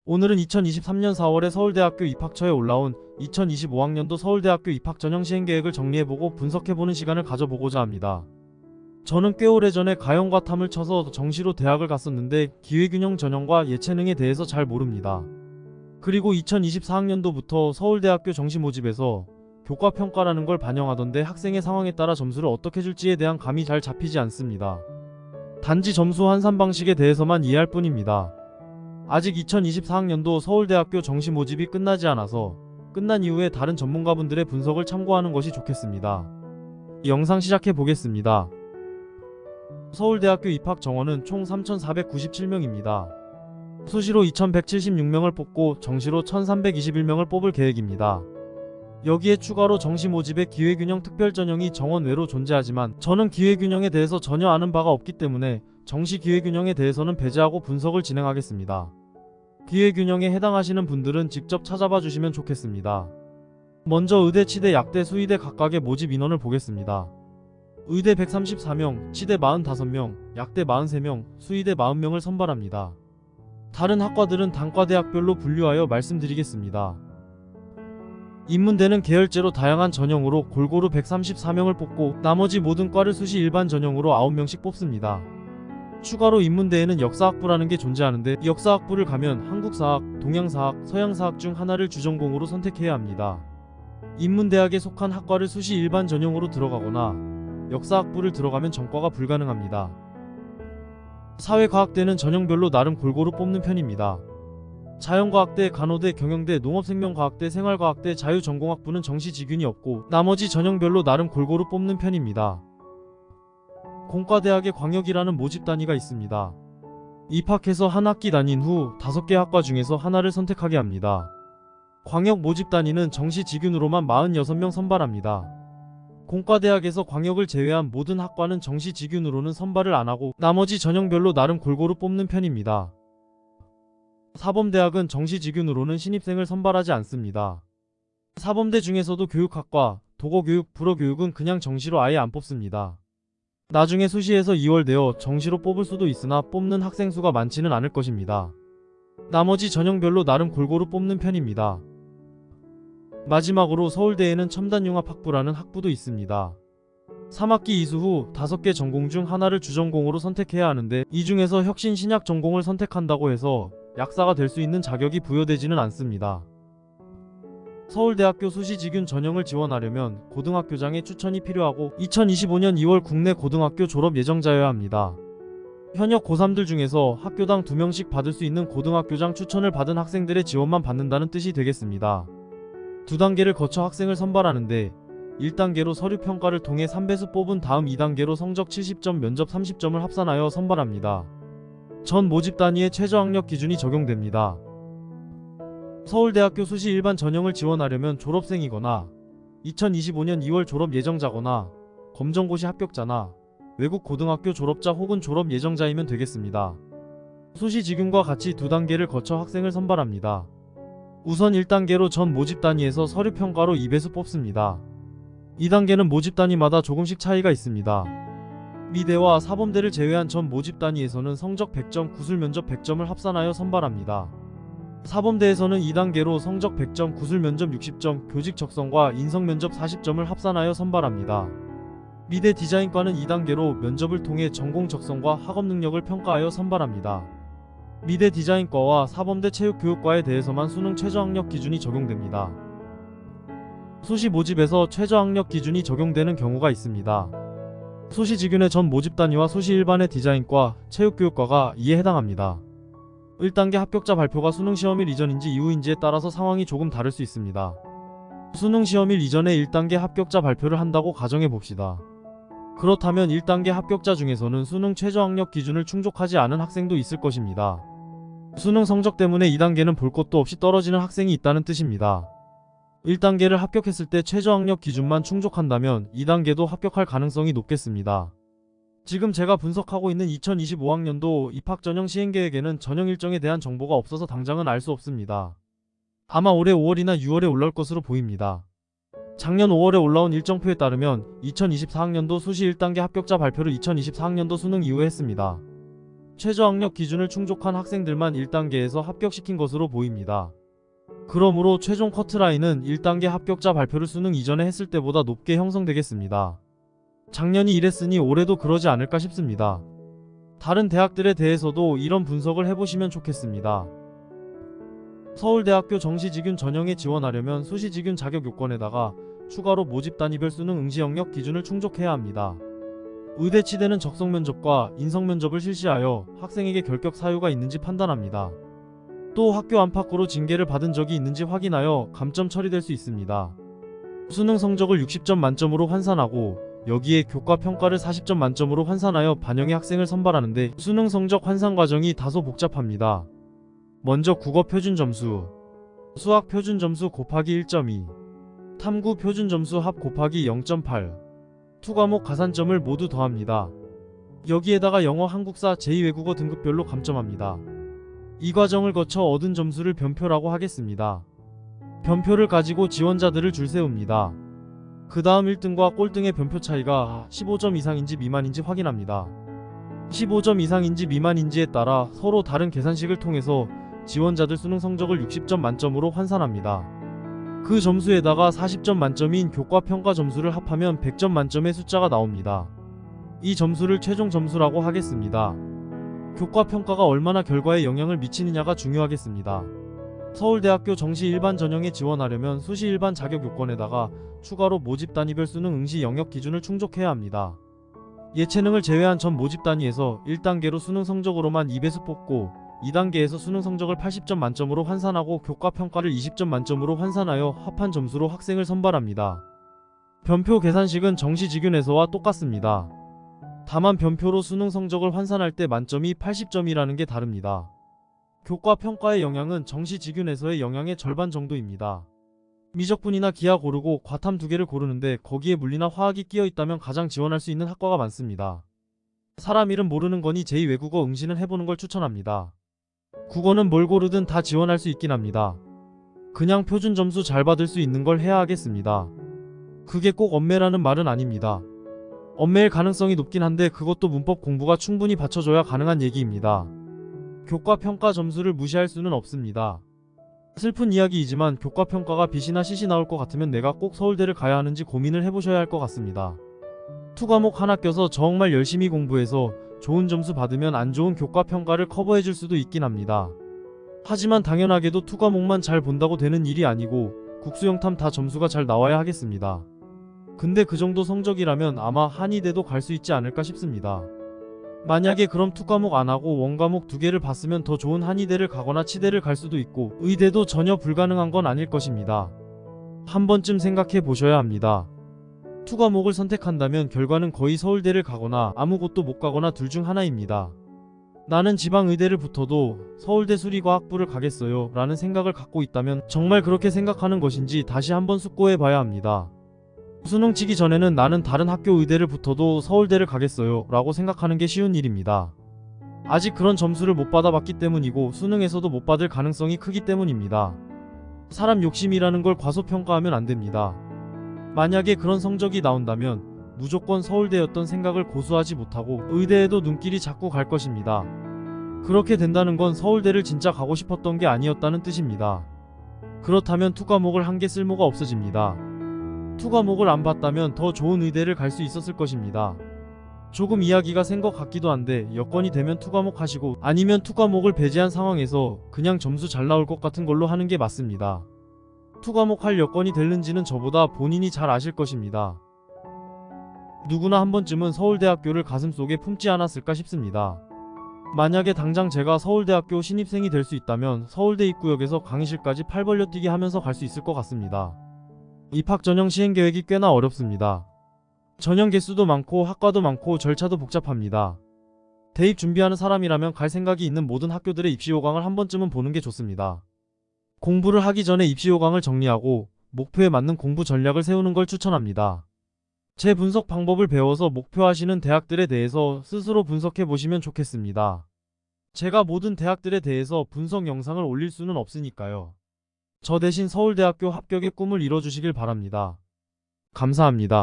오늘은 2023년 4월에 서울대학교 입학처에 올라온 2025학년도 서울대학교 입학 전형 시행계획을 정리해보고 분석해보는 시간을 가져보고자 합니다. 저는 꽤 오래전에 가형과 탐을 쳐서 정시로 대학을 갔었는데 기회균형 전형과 예체능에 대해서 잘 모릅니다. 그리고 2024학년도부터 서울대학교 정시 모집에서 교과평가라는 걸 반영하던데 학생의 상황에 따라 점수를 어떻게 줄지에 대한 감이 잘 잡히지 않습니다. 단지 점수 환산 방식에 대해서만 이해할 뿐입니다. 아직 2024학년도 서울대학교 정시 모집이 끝나지 않아서 끝난 이후에 다른 전문가분들의 분석을 참고하는 것이 좋겠습니다. 영상 시작해 보겠습니다. 서울대학교 입학 정원은 총 3,497명입니다. 수시로 2,176명을 뽑고 정시로 1,321명을 뽑을 계획입니다. 여기에 추가로 정시 모집의 기회균형 특별전형이 정원 외로 존재하지만 저는 기회균형에 대해서 전혀 아는 바가 없기 때문에 정시 기회균형에 대해서는 배제하고 분석을 진행하겠습니다. 기회균형에 해당하시는 분들은 직접 찾아봐 주시면 좋겠습니다. 먼저 의대, 치대, 약대, 수의대 각각의 모집 인원을 보겠습니다. 의대 134명, 치대 45명, 약대 43명, 수의대 40명을 선발합니다. 다른 학과들은 단과대학별로 분류하여 말씀드리겠습니다. 인문대는 계열제로 다양한 전형으로 골고루 134명을 뽑고 나머지 모든 과를 수시 일반 전형으로 9명씩 뽑습니다. 추가로 인문대에는 역사학부라는 게 존재하는데 역사학부를 가면 한국사학, 동양사학, 서양사학 중 하나를 주전공으로 선택해야 합니다. 인문대학에 속한 학과를 수시 일반 전형으로 들어가거나 역사학부를 들어가면 전과가 불가능합니다. 사회과학대는 전형별로 나름 골고루 뽑는 편입니다. 자연과학대, 간호대, 경영대, 농업생명과학대, 생활과학대, 자유전공학부는 정시 지균이 없고 나머지 전형별로 나름 골고루 뽑는 편입니다. 공과대학에 광역이라는 모집 단위가 있습니다. 입학해서 한 학기 다닌 후 5개 학과 중에서 하나를 선택하게 합니다. 광역 모집 단위는 정시 지균으로만 46명 선발합니다. 공과대학에서 광역을 제외한 모든 학과는 정시 지균으로는 선발을 안하고 나머지 전형별로 나름 골고루 뽑는 편입니다. 사범대학은 정시 지균으로는 신입생을 선발하지 않습니다. 사범대 중에서도 교육학과, 도거교육, 불어교육은 그냥 정시로 아예 안 뽑습니다. 나중에 수시에서 2월되어 정시로 뽑을 수도 있으나 뽑는 학생 수가 많지는 않을 것입니다. 나머지 전형별로 나름 골고루 뽑는 편입니다. 마지막으로 서울대에는 첨단융합학부라는 학부도 있습니다. 3학기 이수 후 5개 전공 중 하나를 주전공으로 선택해야 하는데 이 중에서 혁신 신약 전공을 선택한다고 해서 약사가 될 수 있는 자격이 부여되지는 않습니다. 서울대학교 수시지균 전형을 지원하려면 고등학교장의 추천이 필요하고 2025년 2월 국내 고등학교 졸업 예정자여야 합니다. 현역 고3들 중에서 학교당 2명씩 받을 수 있는 고등학교장 추천을 받은 학생들의 지원만 받는다는 뜻이 되겠습니다. 2단계를 거쳐 학생을 선발하는데 1단계로 서류평가를 통해 3배수 뽑은 다음 2단계로 성적 70점, 면접 30점을 합산하여 선발합니다. 전 모집 단위의 최저학력 기준이 적용됩니다. 서울대학교 수시 일반 전형을 지원하려면 졸업생이거나 2025년 2월 졸업 예정자거나 검정고시 합격자나 외국 고등학교 졸업자 혹은 졸업 예정자이면 되겠습니다. 수시 지균과 같이 2단계를 거쳐 학생을 선발합니다. 우선 1단계로 전 모집 단위에서 서류평가로 2배수 뽑습니다. 2단계는 모집 단위마다 조금씩 차이가 있습니다. 미대와 사범대를 제외한 전 모집 단위에서는 성적 100점, 구술 면접 100점을 합산하여 선발합니다. 사범대에서는 2단계로 성적 100점, 구술 면접 60점, 교직 적성과 인성 면접 40점을 합산하여 선발합니다. 미대 디자인과는 2단계로 면접을 통해 전공 적성과 학업 능력을 평가하여 선발합니다. 미대 디자인과와 사범대 체육교육과에 대해서만 수능 최저학력 기준이 적용됩니다. 수시 모집에서 최저학력 기준이 적용되는 경우가 있습니다. 수시 지균의 전 모집 단위와 수시 일반의 디자인과, 체육교육과가 이에 해당합니다. 1단계 합격자 발표가 수능 시험일 이전인지 이후인지에 따라서 상황이 조금 다를 수 있습니다. 수능 시험일 이전에 1단계 합격자 발표를 한다고 가정해봅시다. 그렇다면 1단계 합격자 중에서는 수능 최저학력 기준을 충족하지 않은 학생도 있을 것입니다. 수능 성적 때문에 2단계는 볼 것도 없이 떨어지는 학생이 있다는 뜻입니다. 1단계를 합격했을 때 최저학력 기준만 충족한다면 2단계도 합격할 가능성이 높겠습니다. 지금 제가 분석하고 있는 2025학년도 입학전형 시행계획에는 전형 일정에 대한 정보가 없어서 당장은 알 수 없습니다. 아마 올해 5월이나 6월에 올라올 것으로 보입니다. 작년 5월에 올라온 일정표에 따르면 2024학년도 수시 1단계 합격자 발표를 2024학년도 수능 이후에 했습니다. 최저학력 기준을 충족한 학생들만 1단계에서 합격시킨 것으로 보입니다. 그러므로 최종 커트라인은 1단계 합격자 발표를 수능 이전에 했을 때보다 높게 형성되겠습니다. 작년이 이랬으니 올해도 그러지 않을까 싶습니다. 다른 대학들에 대해서도 이런 분석을 해보시면 좋겠습니다. 서울대학교 정시직윤 전형에 지원하려면 수시직윤 자격 요건에다가 추가로 모집 단위별 수능 응시 영역 기준을 충족해야 합니다. 의대 치대는 적성 면접과 인성 면접을 실시하여 학생에게 결격 사유가 있는지 판단합니다. 또 학교 안팎으로 징계를 받은 적이 있는지 확인하여 감점 처리될 수 있습니다. 수능 성적을 60점 만점으로 환산하고 여기에 교과 평가를 40점 만점으로 환산하여 반영의 학생을 선발하는데 수능 성적 환산 과정이 다소 복잡합니다. 먼저 국어 표준 점수, 수학 표준 점수 곱하기 1.2, 탐구 표준 점수 합 곱하기 0.8, 투과목 가산점을 모두 더합니다. 여기에다가 영어, 한국사, 제2외국어 등급별로 감점합니다. 이 과정을 거쳐 얻은 점수를 변표라고 하겠습니다. 변표를 가지고 지원자들을 줄 세웁니다. 그 다음 1등과 꼴등의 변표 차이가 15점 이상인지 미만인지 확인합니다. 15점 이상인지 미만인지에 따라 서로 다른 계산식을 통해서 지원자들 수능 성적을 60점 만점으로 환산합니다. 그 점수에다가 40점 만점인 교과 평가 점수를 합하면 100점 만점의 숫자가 나옵니다. 이 점수를 최종 점수라고 하겠습니다. 교과 평가가 얼마나 결과에 영향을 미치느냐가 중요하겠습니다. 서울대학교 정시 일반 전형에 지원하려면 수시 일반 자격 요건에다가 추가로 모집 단위별 수능 응시 영역 기준을 충족해야 합니다. 예체능을 제외한 전 모집 단위에서 1단계로 수능 성적으로만 2배수 뽑고 2단계에서 수능 성적을 80점 만점으로 환산하고 교과 평가를 20점 만점으로 환산하여 합한 점수로 학생을 선발합니다. 변표 계산식은 정시직윤에서와 똑같습니다. 다만 변표로 수능 성적을 환산할 때 만점이 80점이라는 게 다릅니다. 교과 평가의 영향은 정시직윤에서의 영향의 절반 정도입니다. 미적분이나 기하 고르고 과탐 2개를 고르는데 거기에 물리나 화학이 끼어 있다면 가장 지원할 수 있는 학과가 많습니다. 사람 이름 모르는 거니 제2외국어 응시는 해보는 걸 추천합니다. 국어는 뭘 고르든 다 지원할 수 있긴 합니다. 그냥 표준 점수 잘 받을 수 있는 걸 해야 하겠습니다. 그게 꼭 엄매라는 말은 아닙니다. 엄매일 가능성이 높긴 한데 그것도 문법 공부가 충분히 받쳐줘야 가능한 얘기입니다. 교과 평가 점수를 무시할 수는 없습니다. 슬픈 이야기이지만 교과 평가가 B시나 C시 나올 것 같으면 내가 꼭 서울대를 가야 하는지 고민을 해보셔야 할 것 같습니다. 투과목 하나 껴서 정말 열심히 공부해서 좋은 점수 받으면 안 좋은 교과 평가를 커버해줄 수도 있긴 합니다. 하지만 당연하게도 투과목만 잘 본다고 되는 일이 아니고 국수영탐 다 점수가 잘 나와야 하겠습니다. 근데 그 정도 성적이라면 아마 한의대도 갈 수 있지 않을까 싶습니다. 만약에 그럼 투과목 안하고 원과목 2개를 봤으면 더 좋은 한의대를 가거나 치대를 갈 수도 있고 의대도 전혀 불가능한 건 아닐 것입니다. 한 번쯤 생각해 보셔야 합니다. 투과목을 선택한다면 결과는 거의 서울대를 가거나 아무 곳도 못 가거나 둘 중 하나입니다. 나는 지방의대를 붙어도 서울대 수리과학부를 가겠어요 라는 생각을 갖고 있다면 정말 그렇게 생각하는 것인지 다시 한번 숙고해 봐야 합니다. 수능 치기 전에는 나는 다른 학교 의대를 붙어도 서울대를 가겠어요 라고 생각하는 게 쉬운 일입니다. 아직 그런 점수를 못 받아봤기 때문이고 수능에서도 못 받을 가능성이 크기 때문입니다. 사람 욕심이라는 걸 과소평가하면 안 됩니다. 만약에 그런 성적이 나온다면 무조건 서울대였던 생각을 고수하지 못하고 의대에도 눈길이 자꾸 갈 것입니다. 그렇게 된다는 건 서울대를 진짜 가고 싶었던 게 아니었다는 뜻입니다. 그렇다면 투과목을 한 개 쓸모가 없어집니다. 투과목을 안 봤다면 더 좋은 의대를 갈 수 있었을 것입니다. 조금 이야기가 센 것 같기도 한데 여건이 되면 투과목 하시고 아니면 투과목을 배제한 상황에서 그냥 점수 잘 나올 것 같은 걸로 하는 게 맞습니다. 투과목 할 여건이 될는지는 저보다 본인이 잘 아실 것입니다. 누구나 한 번쯤은 서울대학교를 가슴속에 품지 않았을까 싶습니다. 만약에 당장 제가 서울대학교 신입생이 될 수 있다면 서울대 입구역에서 강의실까지 팔 벌려 뛰기 하면서 갈 수 있을 것 같습니다. 입학 전형 시행 계획이 꽤나 어렵습니다. 전형 개수도 많고 학과도 많고 절차도 복잡합니다. 대입 준비하는 사람이라면 갈 생각이 있는 모든 학교들의 입시 요강을 한 번쯤은 보는 게 좋습니다. 공부를 하기 전에 입시 요강을 정리하고 목표에 맞는 공부 전략을 세우는 걸 추천합니다. 제 분석 방법을 배워서 목표하시는 대학들에 대해서 스스로 분석해 보시면 좋겠습니다. 제가 모든 대학들에 대해서 분석 영상을 올릴 수는 없으니까요. 저 대신 서울대학교 합격의 꿈을 이뤄주시길 바랍니다. 감사합니다.